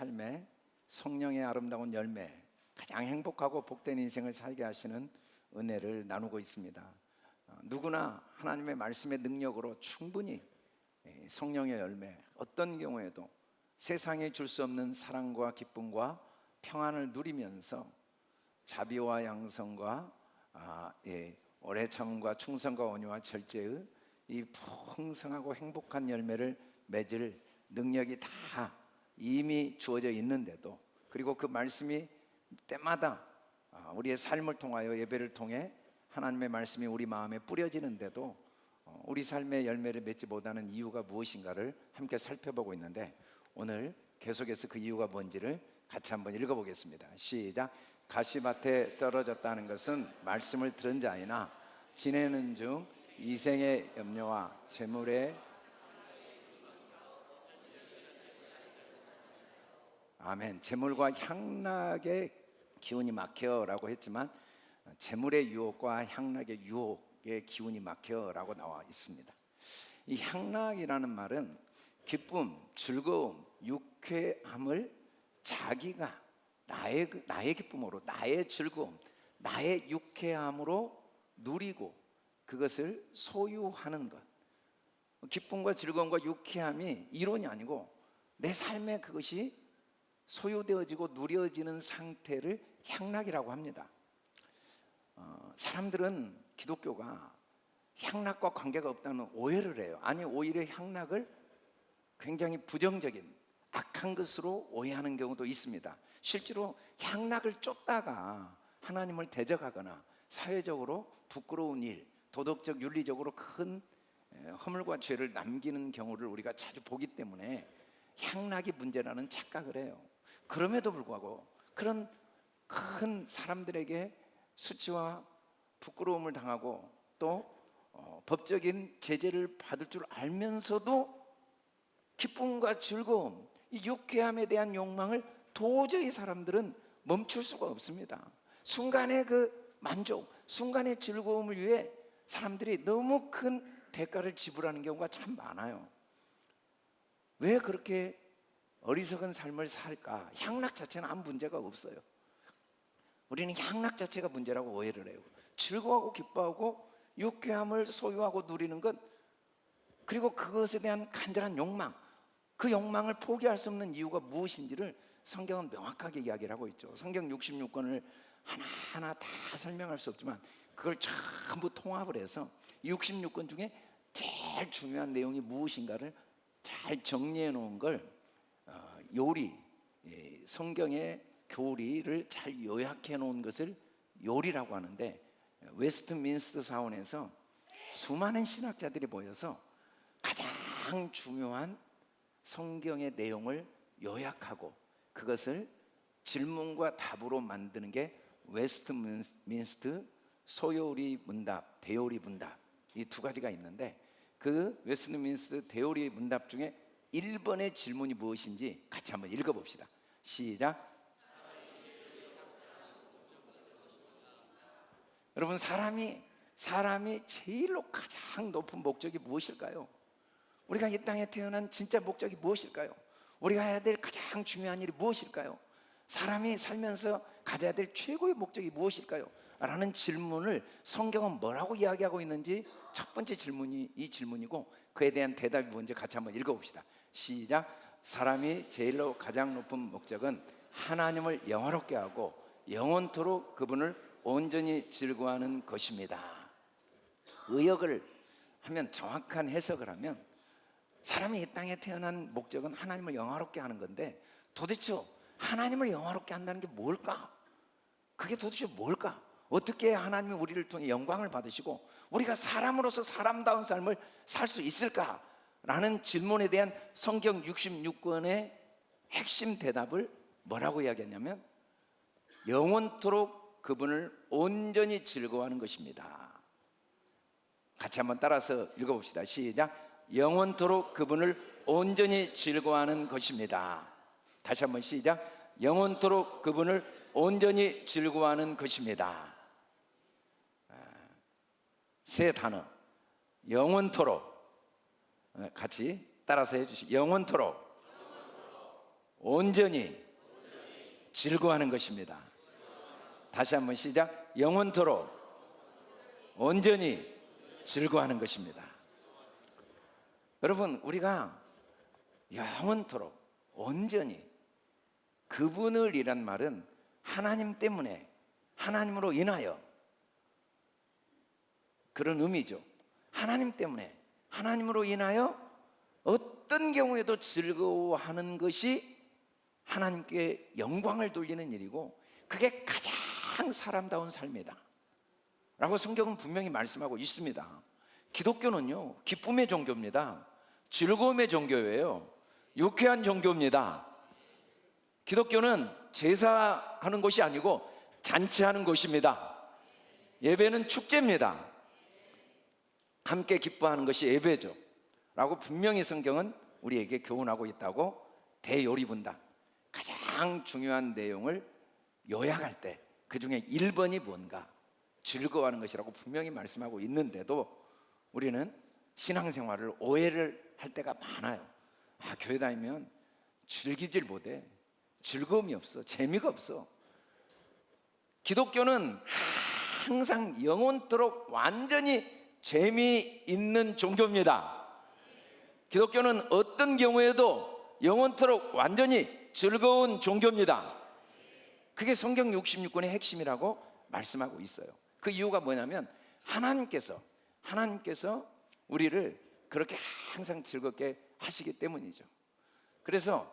삶에 성령의 아름다운 열매, 가장 행복하고 복된 인생을 살게 하시는 은혜를 나누고 있습니다. 누구나 하나님의 말씀의 능력으로 충분히 성령의 열매, 어떤 경우에도 세상에 줄 수 없는 사랑과 기쁨과 평안을 누리면서 자비와 양성과 오래 참음과 충성과 온유와 절제의 이 풍성하고 행복한 열매를 맺을 능력이 다 이미 주어져 있는데도, 그리고 그 말씀이 때마다 우리의 삶을 통하여 예배를 통해 하나님의 말씀이 우리 마음에 뿌려지는데도 우리 삶의 열매를 맺지 못하는 이유가 무엇인가를 함께 살펴보고 있는데, 오늘 계속해서 그 이유가 뭔지를 같이 한번 읽어보겠습니다. 시작. 가시밭에 떨어졌다는 것은 말씀을 들은 자이나 지내는 중 이생의 염려와 재물의 아멘. 재물과 향락의 기운이 막혀라고 했지만 재물의 유혹과 향락의 유혹의 기운이 막혀라고 나와 있습니다. 이 향락이라는 말은 기쁨, 즐거움, 유쾌함을 자기가 나의 기쁨으로, 나의 즐거움, 나의 유쾌함으로 누리고 그것을 소유하는 것. 기쁨과 즐거움과 유쾌함이 이론이 아니고 내 삶에 그것이 소유되어지고 누려지는 상태를 향락이라고 합니다. 사람들은 기독교가 향락과 관계가 없다는 오해를 해요. 아니, 오히려 향락을 굉장히 부정적인 악한 것으로 오해하는 경우도 있습니다. 실제로 향락을 쫓다가 하나님을 대적하거나 사회적으로 부끄러운 일, 도덕적 윤리적으로 큰 허물과 죄를 남기는 경우를 우리가 자주 보기 때문에 향락이 문제라는 착각을 해요. 그럼에도 불구하고 그런 큰 사람들에게 수치와 부끄러움을 당하고 또 법적인 제재를 받을 줄 알면서도 기쁨과 즐거움, 이 유쾌함에 대한 욕망을 도저히 사람들은 멈출 수가 없습니다. 순간의 그 만족, 순간의 즐거움을 위해 사람들이 너무 큰 대가를 지불하는 경우가 참 많아요. 왜 그렇게 어리석은 삶을 살까? 향락 자체는 아무 문제가 없어요. 우리는 향락 자체가 문제라고 오해를 해요. 즐거워하고 기뻐하고 유쾌함을 소유하고 누리는 것, 그리고 그것에 대한 간절한 욕망, 그 욕망을 포기할 수 없는 이유가 무엇인지를 성경은 명확하게 이야기를 하고 있죠. 성경 66권을 하나하나 다 설명할 수 없지만 그걸 전부 통합을 해서 66권 중에 제일 중요한 내용이 무엇인가를 잘 정리해 놓은 걸 요리, 성경의 교리를 잘 요약해 놓은 것을 요리라고 하는데, 웨스트민스터 사원에서 수많은 신학자들이 모여서 가장 중요한 성경의 내용을 요약하고 그것을 질문과 답으로 만드는 게 웨스트민스터 소요리 문답, 대요리 문답, 이 두 가지가 있는데, 그 웨스트민스터 대요리 문답 중에 1번의 질문이 무엇인지 같이 한번 읽어봅시다. 시작. 여러분, 사람이 제일로 가장 높은 목적이 무엇일까요? 우리가 이 땅에 태어난 진짜 목적이 무엇일까요? 우리가 해야 될 가장 중요한 일이 무엇일까요? 사람이 살면서 가져야 될 최고의 목적이 무엇일까요? 라는 질문을 성경은 뭐라고 이야기하고 있는지 첫 번째 질문이 이 질문이고, 그에 대한 대답이 뭔지 같이 한번 읽어봅시다. 시작. 사람이 제일로 가장 높은 목적은 하나님을 영화롭게 하고 영원토록 그분을 온전히 즐거워하는 것입니다. 의역을 하면, 정확한 해석을 하면, 사람이 이 땅에 태어난 목적은 하나님을 영화롭게 하는 건데, 도대체 하나님을 영화롭게 한다는 게 뭘까? 그게 도대체 뭘까? 어떻게 하나님이 우리를 통해 영광을 받으시고 우리가 사람으로서 사람다운 삶을 살 수 있을까? 라는 질문에 대한 성경 66권의 핵심 대답을 뭐라고 이야기했냐면, 영원토록 그분을 온전히 즐거워하는 것입니다. 같이 한번 따라서 읽어봅시다. 시작. 영원토록 그분을 온전히 즐거워하는 것입니다. 다시 한번 시작. 영원토록 그분을 온전히 즐거워하는 것입니다. 세 단어, 영원토록. 같이 따라서 해주시죠. 영원토록 온전히 즐거워하는 것입니다. 다시 한번 시작. 영원토록 온전히 즐거워하는 것입니다. 여러분, 우리가 영원토록 온전히 그분을 이란 말은 하나님 때문에, 하나님으로 인하여, 그런 의미죠. 하나님 때문에, 하나님으로 인하여 어떤 경우에도 즐거워하는 것이 하나님께 영광을 돌리는 일이고, 그게 가장 사람다운 삶이다 라고 성경은 분명히 말씀하고 있습니다. 기독교는요, 기쁨의 종교입니다. 즐거움의 종교예요. 유쾌한 종교입니다. 기독교는 제사하는 것이 아니고 잔치하는 것입니다. 예배는 축제입니다. 함께 기뻐하는 것이 예배죠 라고 분명히 성경은 우리에게 교훈하고 있다고 대요리분당, 가장 중요한 내용을 요약할 때 그 중에 1번이 뭔가? 즐거워하는 것이라고 분명히 말씀하고 있는데도 우리는 신앙생활을 오해를 할 때가 많아요. 교회 다니면 즐기질 못해, 즐거움이 없어, 재미가 없어. 기독교는 항상 영원토록 완전히 재미있는 종교입니다. 기독교는 어떤 경우에도 영원토록 완전히 즐거운 종교입니다. 그게 성경 66권의 핵심이라고 말씀하고 있어요. 그 이유가 뭐냐면 하나님께서 우리를 그렇게 항상 즐겁게 하시기 때문이죠. 그래서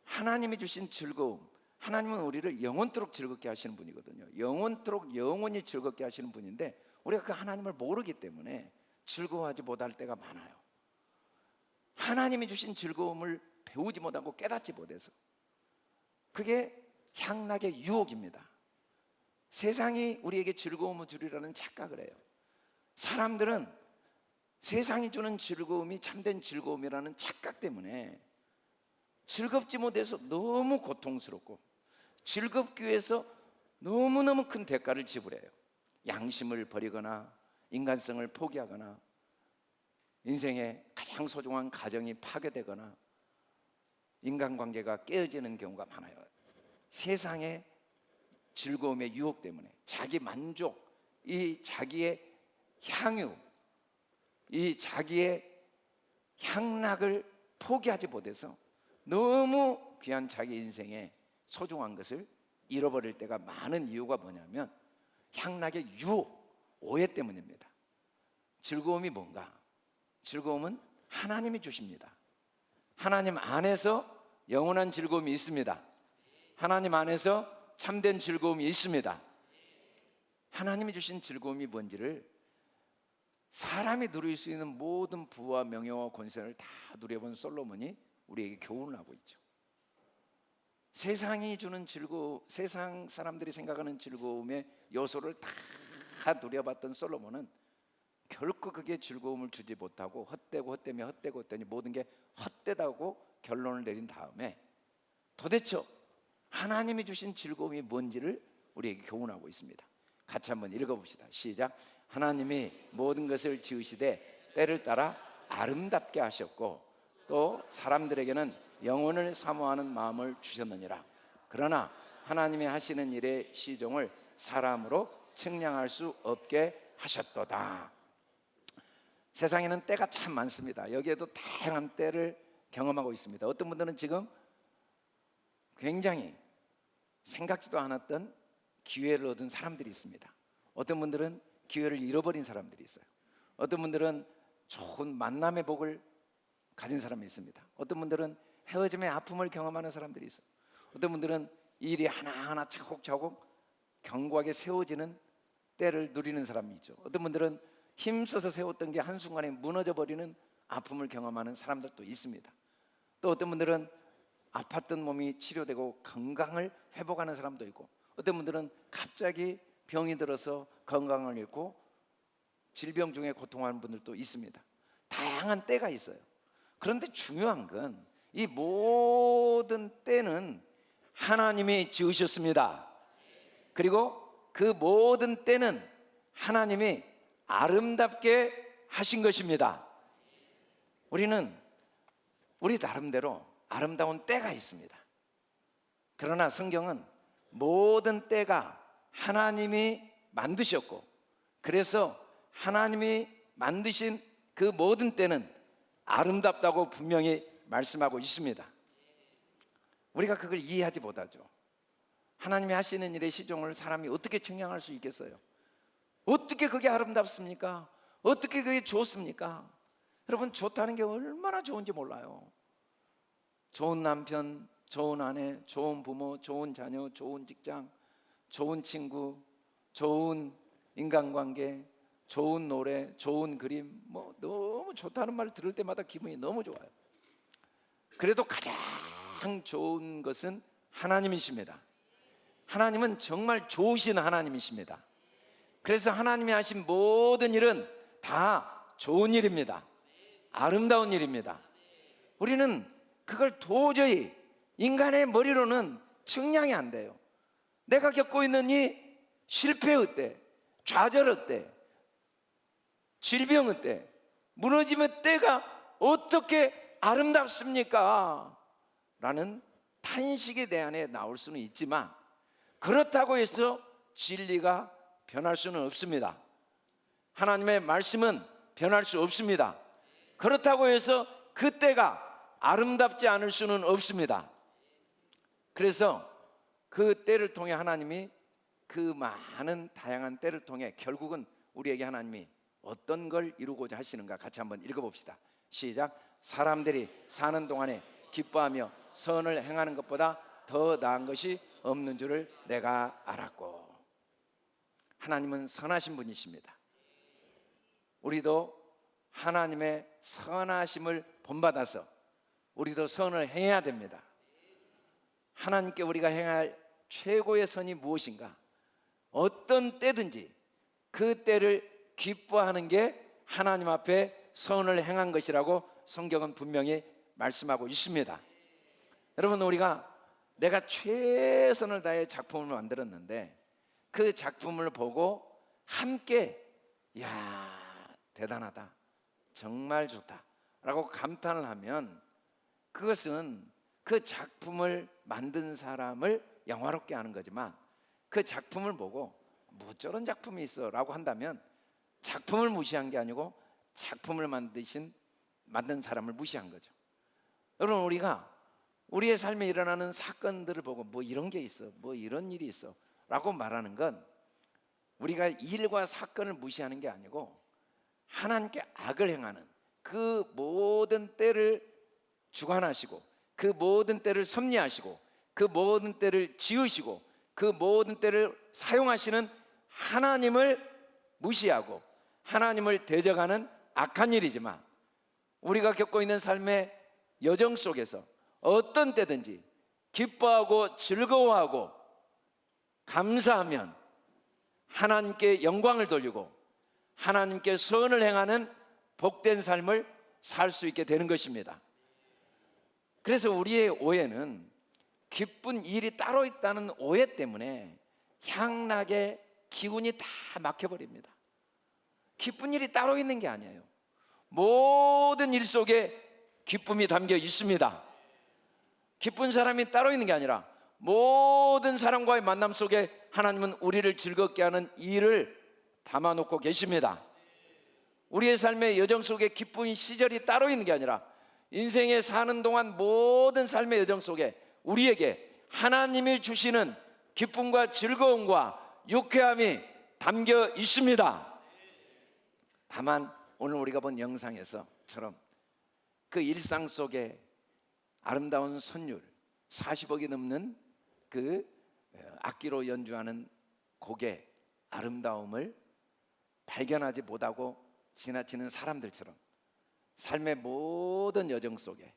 하나님이 주신 즐거움, 하나님은 우리를 영원토록 즐겁게 하시는 분이거든요. 영원토록 영원히 즐겁게 하시는 분인데 우리가 그 하나님을 모르기 때문에 즐거워하지 못할 때가 많아요. 하나님이 주신 즐거움을 배우지 못하고 깨닫지 못해서, 그게 향락의 유혹입니다. 세상이 우리에게 즐거움을 주리라는 착각을 해요. 사람들은 세상이 주는 즐거움이 참된 즐거움이라는 착각 때문에 즐겁지 못해서 너무 고통스럽고, 즐겁기 위해서 너무너무 큰 대가를 지불해요. 양심을 버리거나 인간성을 포기하거나 인생의 가장 소중한 가정이 파괴되거나 인간관계가 깨어지는 경우가 많아요. 세상의 즐거움의 유혹 때문에 자기 만족, 이 자기의 향유, 이 자기의 향락을 포기하지 못해서 너무 귀한 자기 인생의 소중한 것을 잃어버릴 때가 많은 이유가 뭐냐면 향락의 유혹, 오해 때문입니다. 즐거움이 뭔가? 즐거움은 하나님이 주십니다. 하나님 안에서 영원한 즐거움이 있습니다. 하나님 안에서 참된 즐거움이 있습니다. 하나님이 주신 즐거움이 뭔지를 사람이 누릴 수 있는 모든 부와 명예와 권세를 다 누려본 솔로몬이 우리에게 교훈을 하고 있죠. 세상이 주는 즐거움, 세상 사람들이 생각하는 즐거움의 요소를 다 누려봤던 솔로몬은 결코 그게 즐거움을 주지 못하고 헛되며 헛되니 모든 게 헛되다고 결론을 내린 다음에 도대체 하나님이 주신 즐거움이 뭔지를 우리에게 교훈하고 있습니다. 같이 한번 읽어봅시다. 시작. 하나님이 모든 것을 지으시되 때를 따라 아름답게 하셨고 또 사람들에게는 영혼을 사모하는 마음을 주셨느니라. 그러나 하나님이 하시는 일의 시종을 사람으로 측량할 수 없게 하셨도다. 세상에는 때가 참 많습니다. 여기에도 다양한 때를 경험하고 있습니다. 어떤 분들은 지금 굉장히 생각지도 않았던 기회를 얻은 사람들이 있습니다. 어떤 분들은 기회를 잃어버린 사람들이 있어요. 어떤 분들은 좋은 만남의 복을 가진 사람이 있습니다. 어떤 분들은 헤어짐의 아픔을 경험하는 사람들이 있어요. 어떤 분들은 일이 하나하나 차곡차곡 견고하게 세워지는 때를 누리는 사람이 있죠. 어떤 분들은 힘써서 세웠던 게 한순간에 무너져버리는 아픔을 경험하는 사람들도 있습니다. 또 어떤 분들은 아팠던 몸이 치료되고 건강을 회복하는 사람도 있고, 어떤 분들은 갑자기 병이 들어서 건강을 잃고 질병 중에 고통하는 분들도 있습니다. 다양한 때가 있어요. 그런데 중요한 건 이 모든 때는 하나님이 지으셨습니다. 그리고 그 모든 때는 하나님이 아름답게 하신 것입니다. 우리는 우리 나름대로 아름다운 때가 있습니다. 그러나 성경은 모든 때가 하나님이 만드셨고, 그래서 하나님이 만드신 그 모든 때는 아름답다고 분명히 말씀하고 있습니다. 우리가 그걸 이해하지 못하죠. 하나님이 하시는 일의 시종을 사람이 어떻게 측량할 수 있겠어요? 어떻게 그게 아름답습니까? 어떻게 그게 좋습니까? 여러분, 좋다는 게 얼마나 좋은지 몰라요. 좋은 남편, 좋은 아내, 좋은 부모, 좋은 자녀, 좋은 직장, 좋은 친구, 좋은 인간관계, 좋은 노래, 좋은 그림, 뭐 너무 좋다는 말 들을 때마다 기분이 너무 좋아요. 그래도 가장 좋은 것은 하나님이십니다. 하나님은 정말 좋으신 하나님이십니다. 그래서 하나님이 하신 모든 일은 다 좋은 일입니다. 아름다운 일입니다. 우리는 그걸 도저히 인간의 머리로는 측량이 안 돼요. 내가 겪고 있는 이 실패 어때? 좌절 어때? 질병 어때? 무너짐의 때가 어떻게 아름답습니까? 라는 탄식이 내 안에 나올 수는 있지만, 그렇다고 해서 진리가 변할 수는 없습니다. 하나님의 말씀은 변할 수 없습니다. 그렇다고 해서 그 때가 아름답지 않을 수는 없습니다. 그래서 그 때를 통해 하나님이, 그 많은 다양한 때를 통해 결국은 우리에게 하나님이 어떤 걸 이루고자 하시는가 같이 한번 읽어봅시다. 시작. 사람들이 사는 동안에 기뻐하며 선을 행하는 것보다 더 나은 것이 없는 줄을 내가 알았고. 하나님은 선하신 분이십니다. 우리도 하나님의 선하심을 본받아서 우리도 선을 행해야 됩니다. 하나님께 우리가 행할 최고의 선이 무엇인가? 어떤 때든지 그 때를 기뻐하는 게 하나님 앞에 선을 행한 것이라고 성경은 분명히 말씀하고 있습니다. 여러분, 우리가 내가 최선을 다해 작품을 만들었는데 그 작품을 보고 함께 야, 대단하다, 정말 좋다 라고 감탄을 하면 그것은 그 작품을 만든 사람을 영화롭게 하는 거지만, 그 작품을 보고 뭐 저런 작품이 있어 라고 한다면 작품을 무시한 게 아니고 작품을 만든 사람을 무시한 거죠. 여러분, 우리가 우리의 삶에 일어나는 사건들을 보고 뭐 이런 게 있어, 뭐 이런 일이 있어 라고 말하는 건 우리가 일과 사건을 무시하는 게 아니고 하나님께 악을 행하는 그 모든 때를 주관하시고 그 모든 때를 섭리하시고 그 모든 때를 지으시고 그 모든 때를 사용하시는 하나님을 무시하고 하나님을 대적하는 악한 일이지만, 우리가 겪고 있는 삶의 여정 속에서 어떤 때든지 기뻐하고 즐거워하고 감사하면 하나님께 영광을 돌리고 하나님께 선을 행하는 복된 삶을 살 수 있게 되는 것입니다. 그래서 우리의 오해는 기쁜 일이 따로 있다는 오해 때문에 향락의 기운이 다 막혀버립니다. 기쁜 일이 따로 있는 게 아니에요. 모든 일 속에 기쁨이 담겨 있습니다. 기쁜 사람이 따로 있는 게 아니라 모든 사람과의 만남 속에 하나님은 우리를 즐겁게 하는 일을 담아놓고 계십니다. 우리의 삶의 여정 속에 기쁜 시절이 따로 있는 게 아니라 인생에 사는 동안 모든 삶의 여정 속에 우리에게 하나님이 주시는 기쁨과 즐거움과 유쾌함이 담겨 있습니다. 다만 오늘 우리가 본 영상에서처럼 그 일상 속에 아름다운 선율, 40억이 넘는 그 악기로 연주하는 곡의 아름다움을 발견하지 못하고 지나치는 사람들처럼 삶의 모든 여정 속에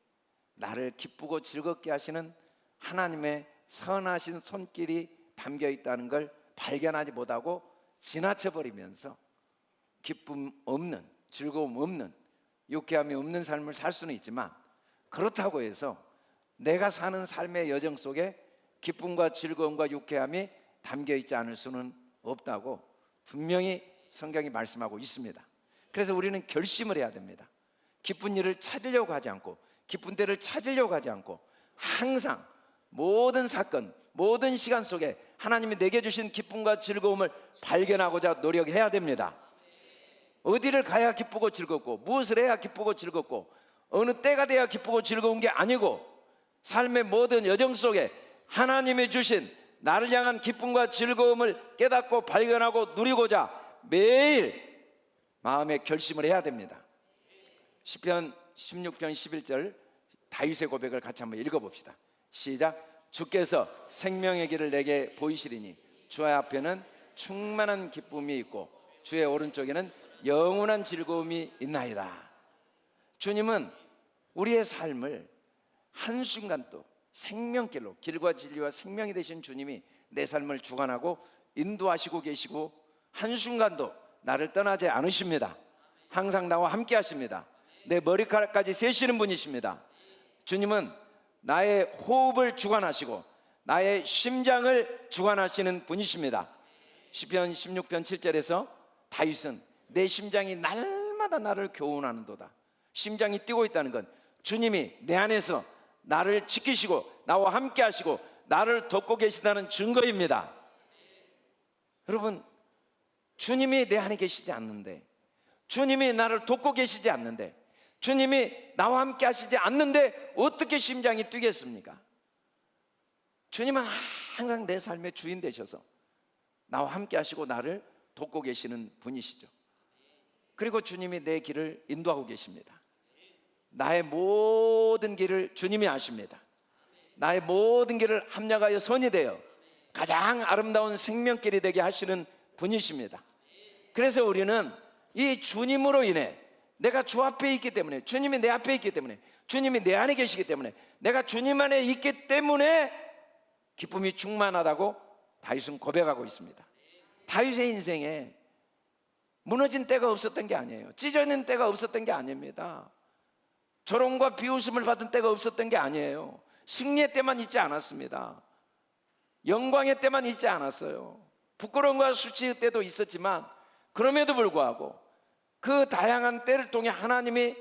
나를 기쁘고 즐겁게 하시는 하나님의 선하신 손길이 담겨 있다는 걸 발견하지 못하고 지나쳐버리면서 기쁨 없는, 즐거움 없는, 유쾌함이 없는 삶을 살 수는 있지만, 그렇다고 해서 내가 사는 삶의 여정 속에 기쁨과 즐거움과 유쾌함이 담겨 있지 않을 수는 없다고 분명히 성경이 말씀하고 있습니다. 그래서 우리는 결심을 해야 됩니다. 기쁜 일을 찾으려고 하지 않고 기쁜 때를 찾으려고 하지 않고 항상 모든 사건, 모든 시간 속에 하나님이 내게 주신 기쁨과 즐거움을 발견하고자 노력해야 됩니다. 어디를 가야 기쁘고 즐겁고, 무엇을 해야 기쁘고 즐겁고, 어느 때가 돼야 기쁘고 즐거운 게 아니고, 삶의 모든 여정 속에 하나님이 주신 나를 향한 기쁨과 즐거움을 깨닫고 발견하고 누리고자 매일 마음의 결심을 해야 됩니다. 시편 16편 11절 다윗의 고백을 같이 한번 읽어봅시다. 시작. 주께서 생명의 길을 내게 보이시리니 주의 앞에는 충만한 기쁨이 있고 주의 오른쪽에는 영원한 즐거움이 있나이다. 주님은 우리의 삶을 한순간도 생명길로, 길과 진리와 생명이 되신 주님이 내 삶을 주관하고 인도하시고 계시고 한순간도 나를 떠나지 않으십니다. 항상 나와 함께 하십니다. 내 머리카락까지 세시는 분이십니다. 주님은 나의 호흡을 주관하시고 나의 심장을 주관하시는 분이십니다. 시편 16편 7절에서 다윗은 내 심장이 날마다 나를 교훈하는도다. 심장이 뛰고 있다는 건 주님이 내 안에서 나를 지키시고 나와 함께 하시고 나를 돕고 계시다는 증거입니다. 여러분, 주님이 내 안에 계시지 않는데, 주님이 나를 돕고 계시지 않는데, 주님이 나와 함께 하시지 않는데 어떻게 심장이 뛰겠습니까? 주님은 항상 내 삶의 주인 되셔서 나와 함께 하시고 나를 돕고 계시는 분이시죠. 그리고 주님이 내 길을 인도하고 계십니다. 나의 모든 길을 주님이 아십니다. 나의 모든 길을 합력하여 선이 되어 가장 아름다운 생명길이 되게 하시는 분이십니다. 그래서 우리는 이 주님으로 인해, 내가 주 앞에 있기 때문에, 주님이 내 앞에 있기 때문에, 주님이 내 안에 계시기 때문에, 내가 주님 안에 있기 때문에 기쁨이 충만하다고 다윗은 고백하고 있습니다. 다윗의 인생에 무너진 때가 없었던 게 아니에요. 찢어진 때가 없었던 게 아닙니다. 조롱과 비웃음을 받은 때가 없었던 게 아니에요. 승리의 때만 있지 않았습니다. 영광의 때만 있지 않았어요. 부끄러움과 수치의 때도 있었지만 그럼에도 불구하고 그 다양한 때를 통해 하나님이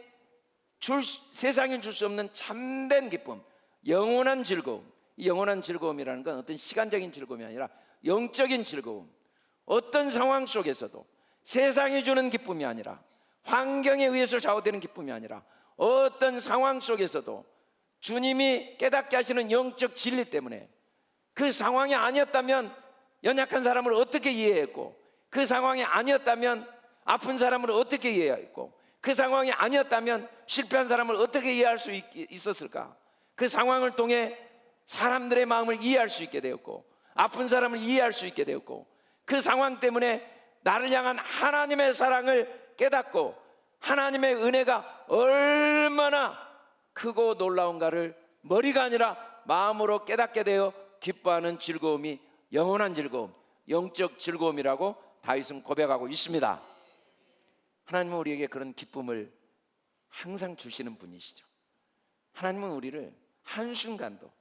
세상이 줄 수 없는 참된 기쁨, 영원한 즐거움, 이 영원한 즐거움이라는 건 어떤 시간적인 즐거움이 아니라 영적인 즐거움, 어떤 상황 속에서도 세상이 주는 기쁨이 아니라, 환경에 의해서 좌우되는 기쁨이 아니라, 어떤 상황 속에서도 주님이 깨닫게 하시는 영적 진리 때문에, 그 상황이 아니었다면 연약한 사람을 어떻게 이해했고, 그 상황이 아니었다면 아픈 사람을 어떻게 이해했고, 그 상황이 아니었다면 실패한 사람을 어떻게 이해할 수 있었을까? 그 상황을 통해 사람들의 마음을 이해할 수 있게 되었고, 아픈 사람을 이해할 수 있게 되었고, 그 상황 때문에 나를 향한 하나님의 사랑을 깨닫고 하나님의 은혜가 얼마나 크고 놀라운가를 머리가 아니라 마음으로 깨닫게 되어 기뻐하는 즐거움이 영원한 즐거움, 영적 즐거움이라고 다윗은 고백하고 있습니다. 하나님은 우리에게 그런 기쁨을 항상 주시는 분이시죠. 하나님은 우리를 한순간도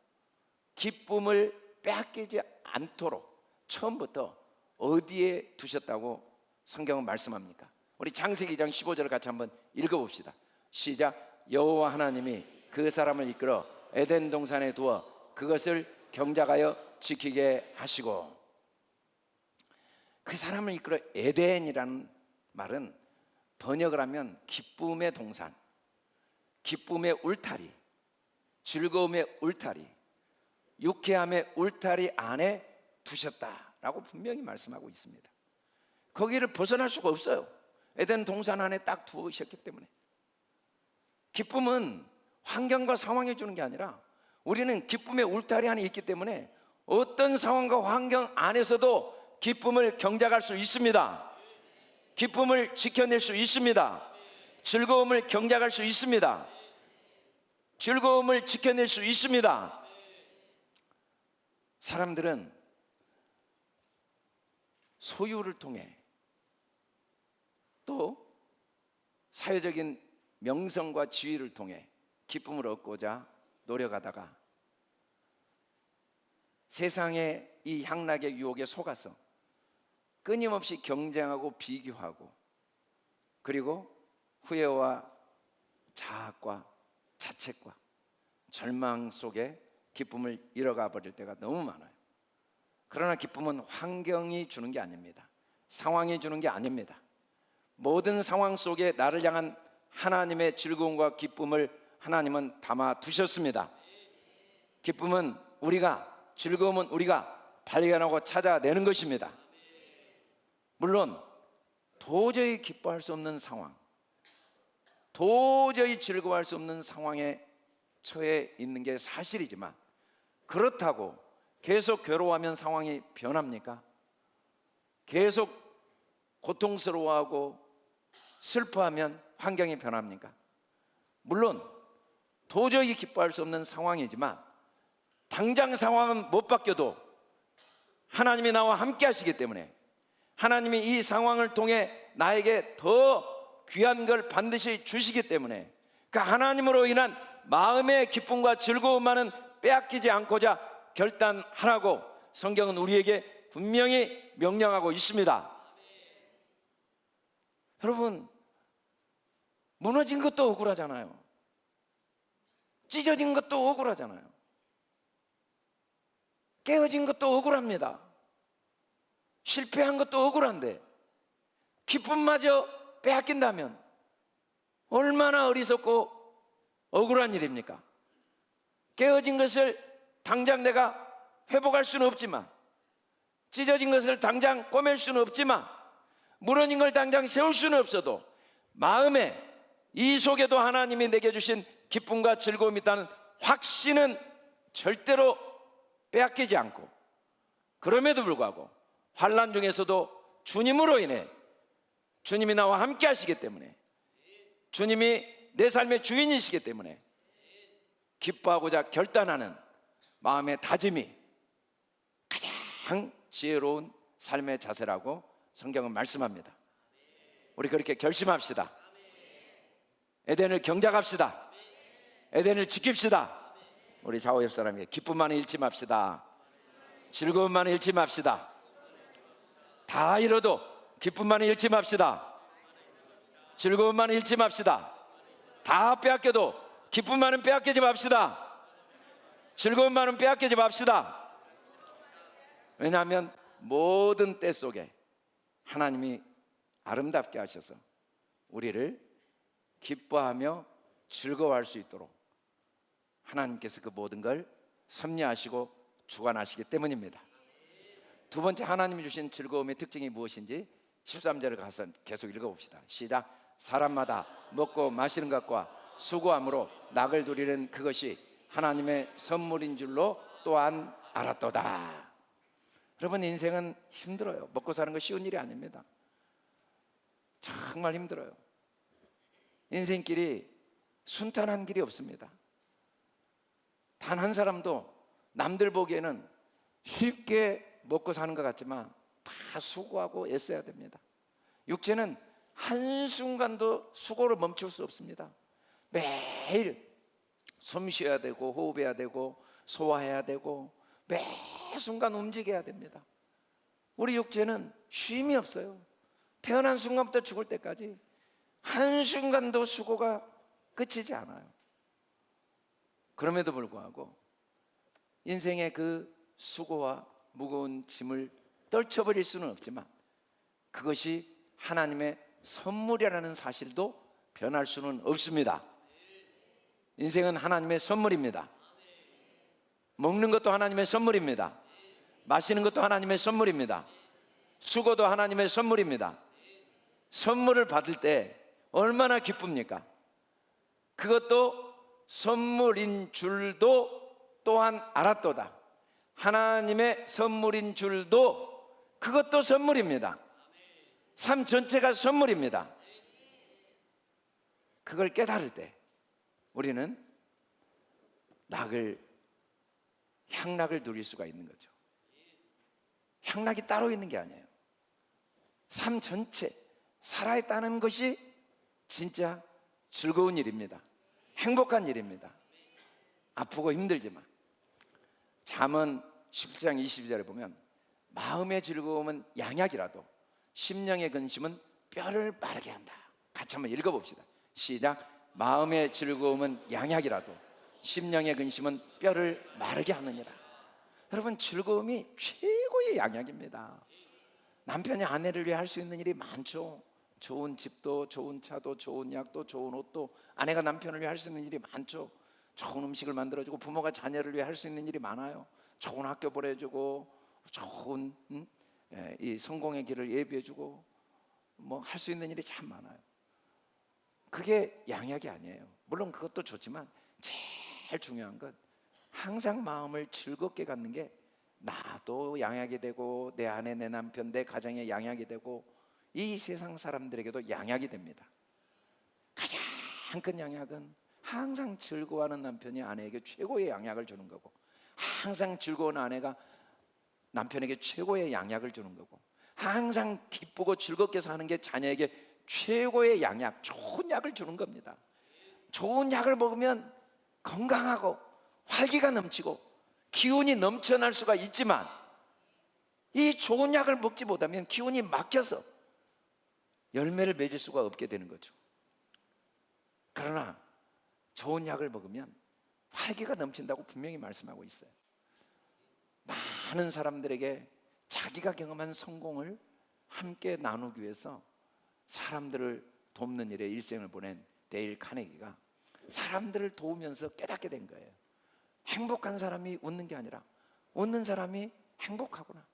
기쁨을 빼앗기지 않도록 처음부터 어디에 두셨다고 성경은 말씀합니까? 우리 창세기 2장 15절을 같이 한번 읽어봅시다. 시작. 여호와 하나님이 그 사람을 이끌어 에덴 동산에 두어 그것을 경작하여 지키게 하시고, 그 사람을 이끌어 에덴이라는 말은 번역을 하면 기쁨의 동산, 기쁨의 울타리, 즐거움의 울타리, 유쾌함의 울타리 안에 두셨다라고 분명히 말씀하고 있습니다. 거기를 벗어날 수가 없어요. 에덴 동산 안에 딱 두으셨기 때문에. 기쁨은 환경과 상황이 주는 게 아니라 우리는 기쁨의 울타리 안에 있기 때문에 어떤 상황과 환경 안에서도 기쁨을 경작할 수 있습니다. 기쁨을 지켜낼 수 있습니다. 즐거움을 경작할 수 있습니다. 즐거움을 지켜낼 수 있습니다. 사람들은 소유를 통해 또 사회적인 명성과 지위를 통해 기쁨을 얻고자 노력하다가 세상의 이 향락의 유혹에 속아서 끊임없이 경쟁하고 비교하고, 그리고 후회와 자학과 자책과 절망 속에 기쁨을 잃어가 버릴 때가 너무 많아요. 그러나 기쁨은 환경이 주는 게 아닙니다. 상황이 주는 게 아닙니다. 모든 상황 속에 나를 향한 하나님의 즐거움과 기쁨을 하나님은 담아 두셨습니다. 기쁨은 우리가, 즐거움은 우리가 발견하고 찾아내는 것입니다. 물론 도저히 기뻐할 수 없는 상황, 도저히 즐거워할 수 없는 상황에 처해 있는 게 사실이지만, 그렇다고 계속 괴로워하면 상황이 변합니까? 계속 고통스러워하고 슬퍼하면 환경이 변합니까? 물론 도저히 기뻐할 수 없는 상황이지만, 당장 상황은 못 바뀌어도 하나님이 나와 함께 하시기 때문에, 하나님이 이 상황을 통해 나에게 더 귀한 걸 반드시 주시기 때문에, 그 하나님으로 인한 마음의 기쁨과 즐거움만은 빼앗기지 않고자 결단하라고 성경은 우리에게 분명히 명령하고 있습니다. 여러분, 무너진 것도 억울하잖아요. 찢어진 것도 억울하잖아요. 깨어진 것도 억울합니다. 실패한 것도 억울한데 기쁨마저 빼앗긴다면 얼마나 어리석고 억울한 일입니까? 깨어진 것을 당장 내가 회복할 수는 없지만, 찢어진 것을 당장 꼬맬 수는 없지만, 무너진 걸 당장 세울 수는 없어도 마음에 이 속에도 하나님이 내게 주신 기쁨과 즐거움이 있다는 확신은 절대로 빼앗기지 않고, 그럼에도 불구하고 환난 중에서도 주님으로 인해, 주님이 나와 함께 하시기 때문에, 주님이 내 삶의 주인이시기 때문에 기뻐하고자 결단하는 마음의 다짐이 가장 지혜로운 삶의 자세라고 성경은 말씀합니다. 우리 그렇게 결심합시다. 에덴을 경작합시다. 에덴을 지킵시다. 우리 좌우 옆 사람에게 기쁨만을 잃지 맙시다. 즐거움만을 잃지 맙시다. 다 잃어도 기쁨만을 잃지 맙시다. 즐거움만을 잃지 맙시다. 다 빼앗겨도 기쁨만은 빼앗기지 맙시다. 즐거움만은 빼앗기지 맙시다. 왜냐하면 모든 때 속에 하나님이 아름답게 하셔서 우리를 기뻐하며 즐거워할 수 있도록 하나님께서 그 모든 걸 섭리하시고 주관하시기 때문입니다. 두 번째, 하나님이 주신 즐거움의 특징이 무엇인지 13절을 가서 계속 읽어봅시다. 시작. 사람마다 먹고 마시는 것과 수고함으로 낙을 누리는 그것이 하나님의 선물인 줄로 또한 알았도다. 여러분, 인생은 힘들어요. 먹고 사는 거 쉬운 일이 아닙니다. 정말 힘들어요. 인생길이 순탄한 길이 없습니다. 단 한 사람도 남들 보기에는 쉽게 먹고 사는 것 같지만 다 수고하고 애써야 됩니다. 육체는 한순간도 수고를 멈출 수 없습니다. 매일 숨 쉬어야 되고 호흡해야 되고 소화해야 되고 매 순간 움직여야 됩니다. 우리 육체는 쉼이 없어요. 태어난 순간부터 죽을 때까지 한순간도 수고가 그치지 않아요. 그럼에도 불구하고 인생의 그 수고와 무거운 짐을 떨쳐버릴 수는 없지만 그것이 하나님의 선물이라는 사실도 변할 수는 없습니다. 인생은 하나님의 선물입니다. 먹는 것도 하나님의 선물입니다. 마시는 것도 하나님의 선물입니다. 수고도 하나님의 선물입니다. 선물을 받을 때 얼마나 기쁩니까? 그것도 선물인 줄도 또한 알았도다. 하나님의 선물인 줄도 그것도 선물입니다. 삶 전체가 선물입니다. 그걸 깨달을 때 우리는 향락을 누릴 수가 있는 거죠. 향락이 따로 있는 게 아니에요. 삶 전체 살아있다는 것이 진짜 즐거운 일입니다. 행복한 일입니다. 아프고 힘들지만. 잠언 17장 22절에 보면 마음의 즐거움은 양약이라도 심령의 근심은 뼈를 마르게 한다. 같이 한번 읽어봅시다. 시작. 마음의 즐거움은 양약이라도 심령의 근심은 뼈를 마르게 하느니라. 여러분, 즐거움이 최고의 양약입니다. 남편이 아내를 위해 할 수 있는 일이 많죠. 좋은 집도, 좋은 차도, 좋은 약도, 좋은 옷도. 아내가 남편을 위해 할 수 있는 일이 많죠. 좋은 음식을 만들어주고, 부모가 자녀를 위해 할 수 있는 일이 많아요. 좋은 학교 보내주고, 좋은 이 성공의 길을 예비해주고, 뭐 할 수 있는 일이 참 많아요. 그게 양약이 아니에요. 물론 그것도 좋지만 제일 중요한 건 항상 마음을 즐겁게 갖는 게 나도 양약이 되고, 내 아내, 내 남편, 내 가정에 양약이 되고, 이 세상 사람들에게도 양약이 됩니다. 가장 큰 양약은 항상 즐거워하는 남편이 아내에게 최고의 양약을 주는 거고, 항상 즐거운 아내가 남편에게 최고의 양약을 주는 거고, 항상 기쁘고 즐겁게 사는 게 자녀에게 최고의 양약, 좋은 약을 주는 겁니다. 좋은 약을 먹으면 건강하고 활기가 넘치고 기운이 넘쳐날 수가 있지만, 이 좋은 약을 먹지 못하면 기운이 막혀서 열매를 맺을 수가 없게 되는 거죠. 그러나 좋은 약을 먹으면 활기가 넘친다고 분명히 말씀하고 있어요. 많은 사람들에게 자기가 경험한 성공을 함께 나누기 위해서 사람들을 돕는 일에 일생을 보낸 데일 카네기가 사람들을 도우면서 깨닫게 된 거예요. 행복한 사람이 웃는 게 아니라 웃는 사람이 행복하구나.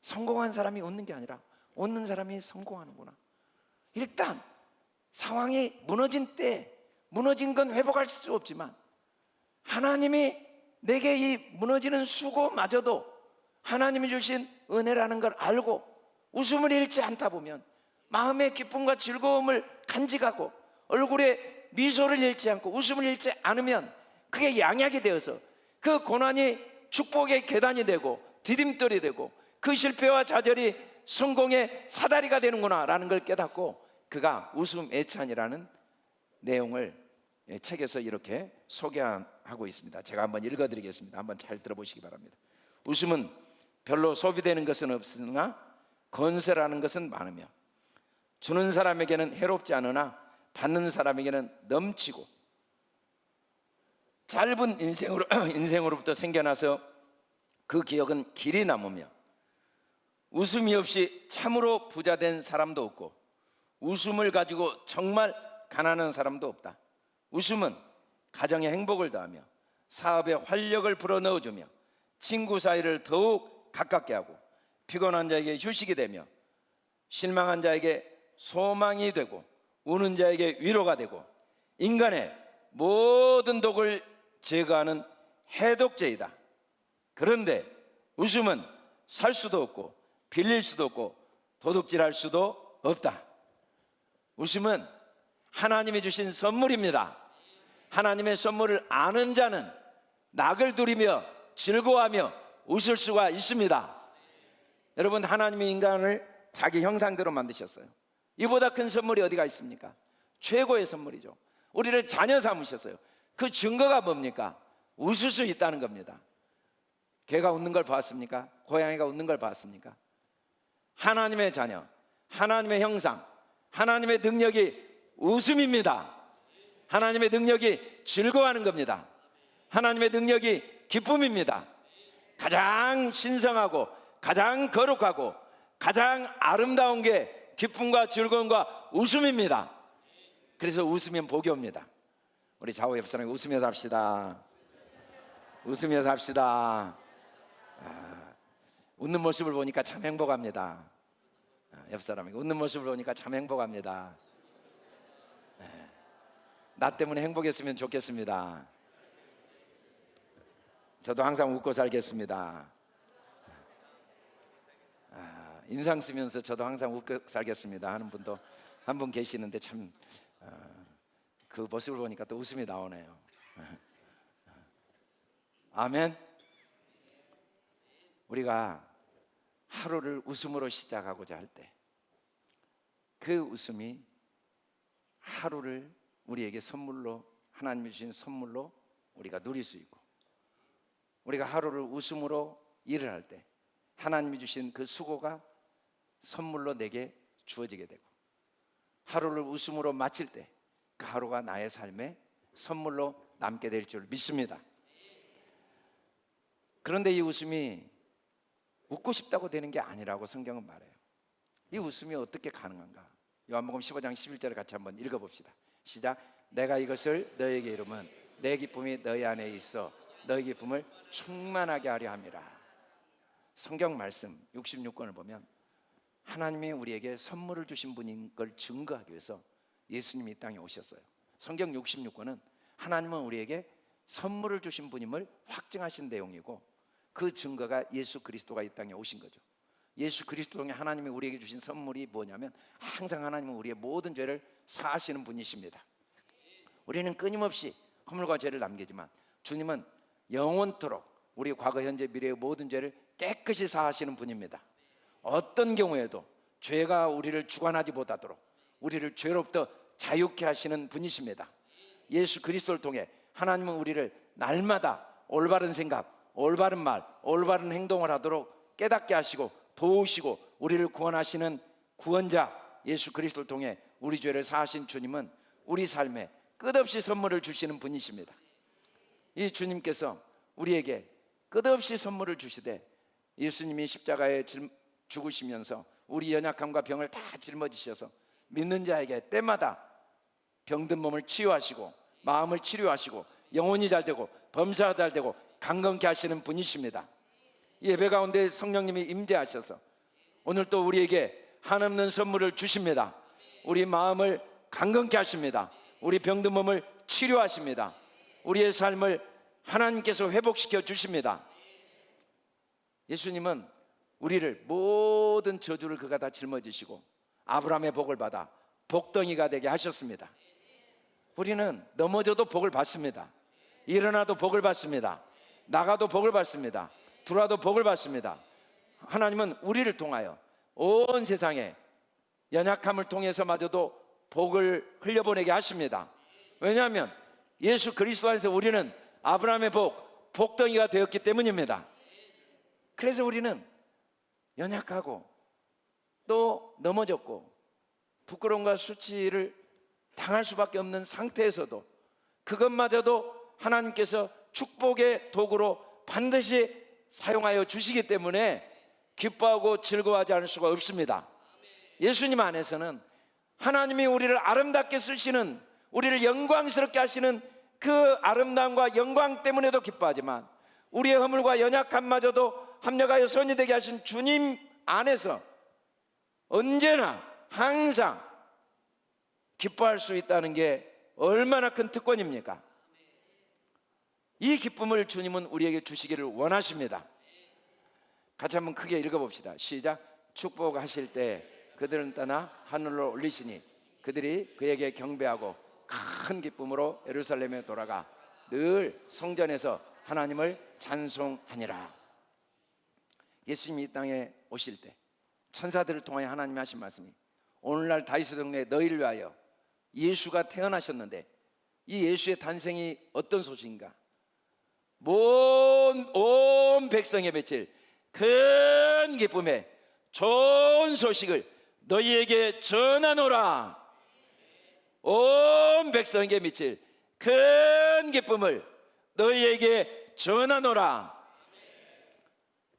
성공한 사람이 웃는 게 아니라 웃는 사람이 성공하는구나. 일단 상황이 무너진 때, 무너진 건 회복할 수 없지만 하나님이 내게 이 무너지는 수고마저도 하나님이 주신 은혜라는 걸 알고 웃음을 잃지 않다 보면, 마음의 기쁨과 즐거움을 간직하고 얼굴에 미소를 잃지 않고 웃음을 잃지 않으면, 그게 양약이 되어서 그 고난이 축복의 계단이 되고 디딤돌이 되고 그 실패와 좌절이 성공의 사다리가 되는구나 라는 걸 깨닫고, 그가 웃음 애찬이라는 내용을 책에서 이렇게 소개하고 있습니다. 제가 한번 읽어드리겠습니다. 한번 잘 들어보시기 바랍니다. 웃음은 별로 소비되는 것은 없으나 건설하는 것은 많으며, 주는 사람에게는 해롭지 않으나 받는 사람에게는 넘치고, 짧은 인생으로부터 생겨나서 그 기억은 길이 남으며, 웃음이 없이 참으로 부자된 사람도 없고 웃음을 가지고 정말 가난한 사람도 없다. 웃음은 가정에 행복을 더하며 사업에 활력을 불어넣어주며 친구 사이를 더욱 가깝게 하고 피곤한 자에게 휴식이 되며 실망한 자에게 소망이 되고 우는 자에게 위로가 되고 인간의 모든 독을 제거하는 해독제이다. 그런데 웃음은 살 수도 없고 빌릴 수도 없고 도둑질할 수도 없다. 웃음은 하나님이 주신 선물입니다. 하나님의 선물을 아는 자는 낙을 두리며 즐거워하며 웃을 수가 있습니다. 여러분, 하나님이 인간을 자기 형상대로 만드셨어요. 이보다 큰 선물이 어디가 있습니까? 최고의 선물이죠. 우리를 자녀 삼으셨어요. 그 증거가 뭡니까? 웃을 수 있다는 겁니다. 개가 웃는 걸 봤습니까? 고양이가 웃는 걸 봤습니까? 하나님의 자녀, 하나님의 형상, 하나님의 능력이 웃음입니다. 하나님의 능력이 즐거워하는 겁니다. 하나님의 능력이 기쁨입니다. 가장 신성하고 가장 거룩하고 가장 아름다운 게 기쁨과 즐거움과 웃음입니다. 그래서 웃으면 복이 옵니다. 우리 좌우 옆 사람이 웃으면서 합시다. 웃으면서 합시다. 웃는 모습을 보니까 참 행복합니다. 옆 사람에게 웃는 모습을 보니까 참 행복합니다. 나 때문에 행복했으면 좋겠습니다. 저도 항상 웃고 살겠습니다. 인상 쓰면서 저도 항상 웃고 살겠습니다 하는 분도 한 분 계시는데 참 그 모습을 보니까 또 웃음이 나오네요. 아멘. 우리가 하루를 웃음으로 시작하고자 할 때 그 웃음이 하루를 우리에게 선물로, 하나님이 주신 선물로 우리가 누릴 수 있고, 우리가 하루를 웃음으로 일을 할 때 하나님이 주신 그 수고가 선물로 내게 주어지게 되고, 하루를 웃음으로 마칠 때 그 하루가 나의 삶에 선물로 남게 될 줄 믿습니다. 그런데 이 웃음이 웃고 싶다고 되는 게 아니라고 성경은 말해요. 이 웃음이 어떻게 가능한가? 요한복음 15장 11절을 같이 한번 읽어봅시다. 시작. 내가 이것을 너에게 이름은 내 기쁨이 너희 안에 있어 너희 기쁨을 충만하게 하려 함이라. 성경 말씀 66권을 보면 하나님이 우리에게 선물을 주신 분인 걸 증거하기 위해서 예수님이 이 땅에 오셨어요. 성경 66권은 하나님은 우리에게 선물을 주신 분임을 확증하신 내용이고, 그 증거가 예수 그리스도가 이 땅에 오신 거죠. 예수 그리스도 통해 하나님이 우리에게 주신 선물이 뭐냐면, 항상 하나님은 우리의 모든 죄를 사하시는 분이십니다. 우리는 끊임없이 허물과 죄를 남기지만 주님은 영원토록 우리 과거 현재 미래의 모든 죄를 깨끗이 사하시는 분입니다. 어떤 경우에도 죄가 우리를 주관하지 못하도록 우리를 죄로부터 자유케 하시는 분이십니다. 예수 그리스도를 통해 하나님은 우리를 날마다 올바른 생각, 올바른 말, 올바른 행동을 하도록 깨닫게 하시고 도우시고 우리를 구원하시는 구원자 예수 그리스도를 통해 우리 죄를 사하신 주님은 우리 삶에 끝없이 선물을 주시는 분이십니다. 이 주님께서 우리에게 끝없이 선물을 주시되, 예수님이 십자가에 죽으시면서 우리 연약함과 병을 다 짊어지셔서 믿는 자에게 때마다 병든 몸을 치유하시고 마음을 치료하시고 영혼이 잘되고 범사가 잘되고 강건케 하시는 분이십니다. 예배 가운데 성령님이 임재하셔서 오늘 또 우리에게 한없는 선물을 주십니다. 우리 마음을 강건케 하십니다. 우리 병든 몸을 치료하십니다. 우리의 삶을 하나님께서 회복시켜 주십니다. 예수님은 우리를 모든 저주를 그가 다 짊어지시고 아브라함의 복을 받아 복덩이가 되게 하셨습니다. 우리는 넘어져도 복을 받습니다. 일어나도 복을 받습니다. 나가도 복을 받습니다. 들어와도 복을 받습니다. 하나님은 우리를 통하여 온 세상에 연약함을 통해서마저도 복을 흘려보내게 하십니다. 왜냐하면 예수 그리스도 안에서 우리는 아브라함의 복덩이가 되었기 때문입니다. 그래서 우리는 연약하고 또 넘어졌고 부끄러움과 수치를 당할 수밖에 없는 상태에서도 그것마저도 하나님께서 축복의 도구로 반드시 사용하여 주시기 때문에 기뻐하고 즐거워하지 않을 수가 없습니다. 예수님 안에서는 하나님이 우리를 아름답게 쓰시는, 우리를 영광스럽게 하시는 그 아름다움과 영광 때문에도 기뻐하지만, 우리의 허물과 연약함마저도 합력하여 선이 되게 하신 주님 안에서 언제나 항상 기뻐할 수 있다는 게 얼마나 큰 특권입니까? 이 기쁨을 주님은 우리에게 주시기를 원하십니다. 같이 한번 크게 읽어봅시다. 시작. 축복하실 때 그들은 떠나 하늘로 올리시니 그들이 그에게 경배하고 큰 기쁨으로 예루살렘에 돌아가 늘 성전에서 하나님을 찬송하니라. 예수님이 이 땅에 오실 때 천사들을 통하여 하나님이 하신 말씀이, 오늘날 다윗의 동네에 너희를 위하여 예수가 태어나셨는데, 이 예수의 탄생이 어떤 소식인가? 온 백성에 맺힐 큰 기쁨에 좋은 소식을 너희에게 전하노라. 온 백성에게 미칠 큰 기쁨을 너희에게 전하노라.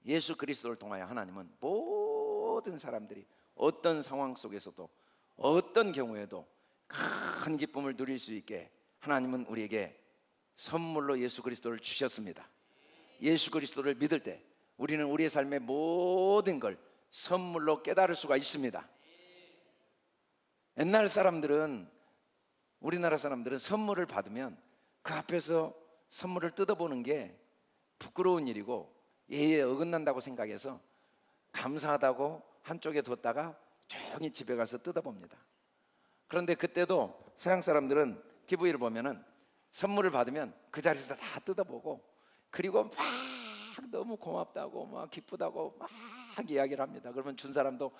예수 그리스도를 통하여 하나님은 모든 사람들이 어떤 상황 속에서도 어떤 경우에도 큰 기쁨을 누릴 수 있게 하나님은 우리에게 선물로 예수 그리스도를 주셨습니다. 예수 그리스도를 믿을 때 우리는 우리의 삶의 모든 걸 선물로 깨달을 수가 있습니다. 옛날 사람들은, 우리나라 사람들은 선물을 받으면 그 앞에서 선물을 뜯어보는 게 부끄러운 일이고 예의에 어긋난다고 생각해서 감사하다고 한쪽에 뒀다가 조용히 집에 가서 뜯어봅니다. 그런데 그때도 서양 사람들은 TV를 보면은 선물을 받으면 그 자리에서 다 뜯어보고, 그리고 막 너무 고맙다고 막 기쁘다고 막 이야기를 합니다. 그러면 준 사람도